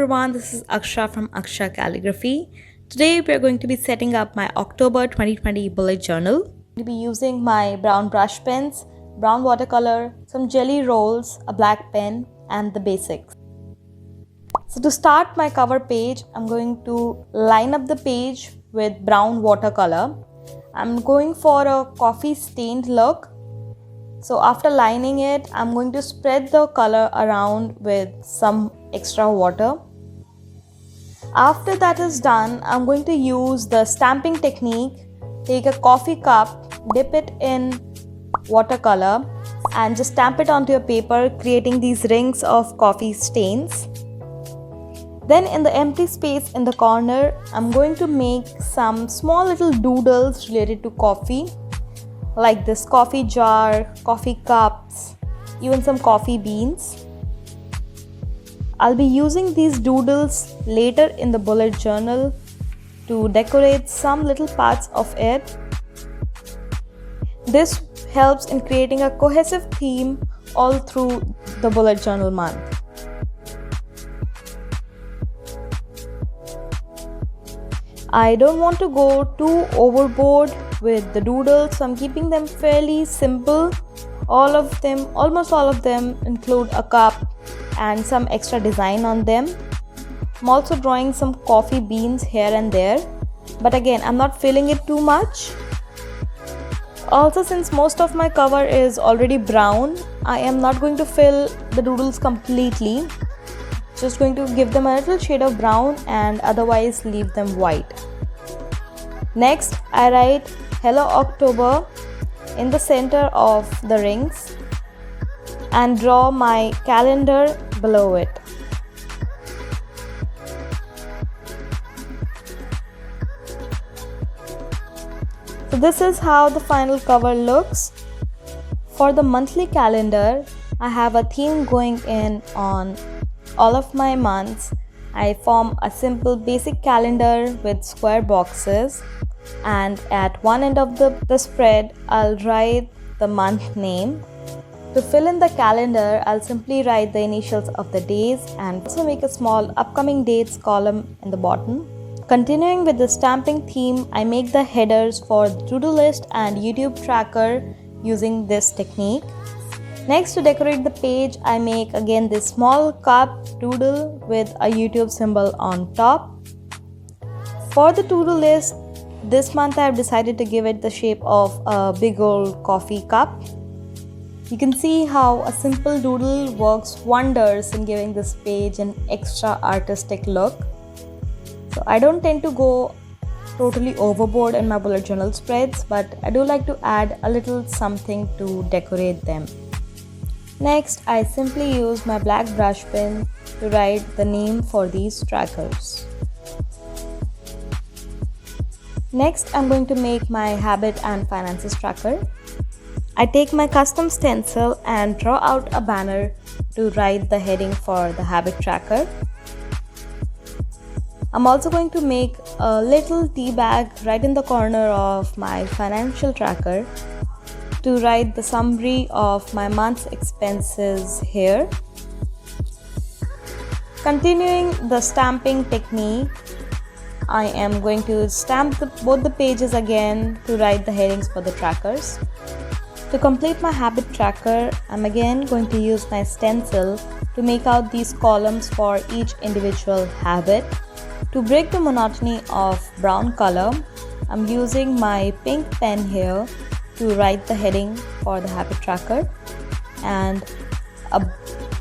everyone, this is Aksha from Aksha Calligraphy. Today we are going to be setting up my October 2020 bullet journal. I'm going to be using my brown brush pens, brown watercolor, some jelly rolls, a black pen and the basics. So to start my cover page, I'm going to line up the page with brown watercolor. I'm going for a coffee stained look. So after lining it, I'm going to spread the color around with some extra water. After that is done, I'm going to use the stamping technique. Take a coffee cup, dip it in watercolor and just stamp it onto your paper, creating these rings of coffee stains. Then in the empty space in the corner, I'm going to make some small little doodles related to coffee, like this coffee jar, coffee cups, even some coffee beans. I'll be using these doodles later in the bullet journal to decorate some little parts of it. This helps in creating a cohesive theme all through the bullet journal month. I don't want to go too overboard with the doodles, so I'm keeping them fairly simple. Almost all of them include a cup and some extra design on them. I'm also drawing some coffee beans here and there, but again, I'm not filling it too much. Also, since most of my cover is already brown, I am not going to fill the doodles completely. Just going to give them a little shade of brown and otherwise leave them white. Next, I write Hello October in the center of the rings and draw my calendar below it. So this is how the final cover looks. For the monthly calendar, I have a theme going in on all of my months. I form a simple basic calendar with square boxes, and at one end of the spread I'll write the month name. To fill in the calendar, I'll simply write the initials of the days and also make a small upcoming dates column in the bottom. Continuing with the stamping theme, I make the headers for the to-do list and YouTube tracker using this technique. Next, to decorate the page, I make again this small cup doodle with a YouTube symbol on top. For the to-do list, this month I have decided to give it the shape of a big old coffee cup. You can see how a simple doodle works wonders in giving this page an extra artistic look. So I don't tend to go totally overboard in my bullet journal spreads, but I do like to add a little something to decorate them. Next, I simply use my black brush pen to write the name for these trackers. Next, I'm going to make my habit and finances tracker. I take my custom stencil and draw out a banner to write the heading for the habit tracker. I'm also going to make a little tea bag right in the corner of my financial tracker to write the summary of my month's expenses here. Continuing the stamping technique, I am going to stamp both the pages again to write the headings for the trackers. To complete my habit tracker, I'm again going to use my stencil to make out these columns for each individual habit. To break the monotony of brown color, I'm using my pink pen here to write the heading for the habit tracker and an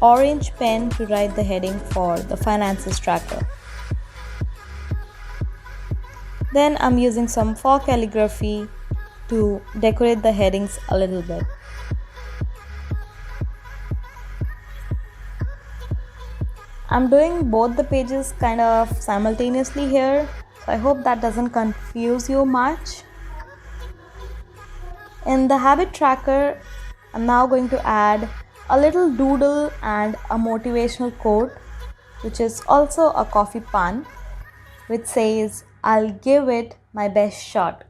orange pen to write the heading for the finances tracker. Then I'm using some faux calligraphy to decorate the headings a little bit. I'm doing both the pages kind of simultaneously here, so I hope that doesn't confuse you much. In the habit tracker, I'm now going to add a little doodle and a motivational quote, which is also a coffee pun, which says, "I'll give it my best shot."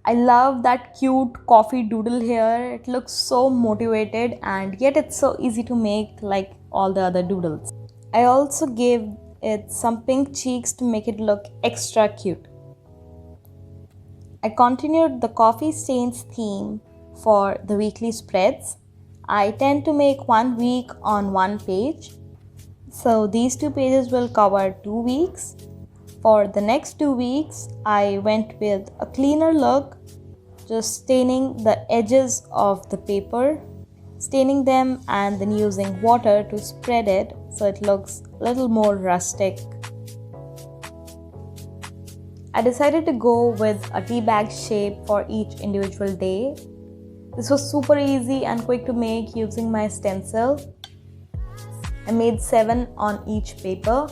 I love that cute coffee doodle here. It looks so motivated and yet it's so easy to make like all the other doodles. I also gave it some pink cheeks to make it look extra cute. I continued the coffee stains theme for the weekly spreads. I tend to make 1 week on one page. So these 2 pages will cover 2 weeks. For the next 2 weeks, I went with a cleaner look, just staining the edges of the paper, staining them and then using water to spread it so it looks a little more rustic. I decided to go with a tea bag shape for each individual day. This was super easy and quick to make using my stencil. I made 7 on each paper.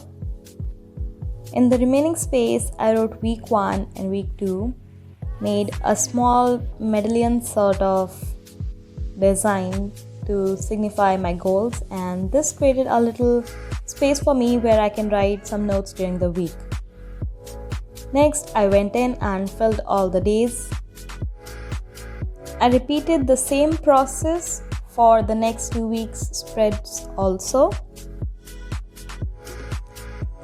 In the remaining space, I wrote week 1 and week 2, made a small medallion sort of design to signify my goals, and this created a little space for me where I can write some notes during the week. Next, I went in and filled all the days. I repeated the same process for the next 2 weeks spreads also.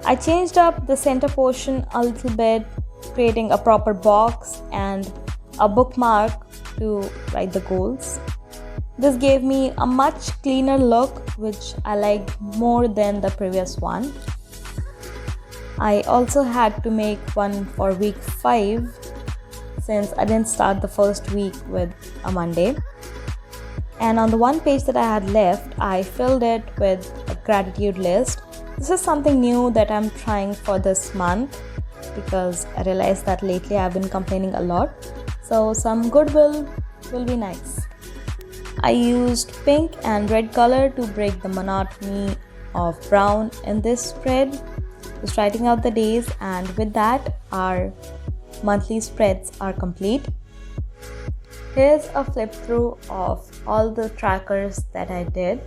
I changed up the center portion a little bit, creating a proper box and a bookmark to write the goals. This gave me a much cleaner look, which I liked more than the previous one. I also had to make one for week 5 since I didn't start the first week with a Monday. And on the one page that I had left, I filled it with a gratitude list. This is something new that I'm trying for this month because I realized that lately I've been complaining a lot. So some goodwill will be nice. I used pink and red color to break the monotony of brown in this spread. Just writing out the days, and with that our monthly spreads are complete. Here's a flip through of all the trackers that I did.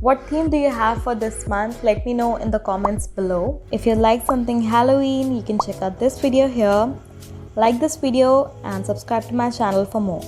What theme do you have for this month? Let me know in the comments below. If you like something Halloween, you can check out this video here. Like this video and subscribe to my channel for more.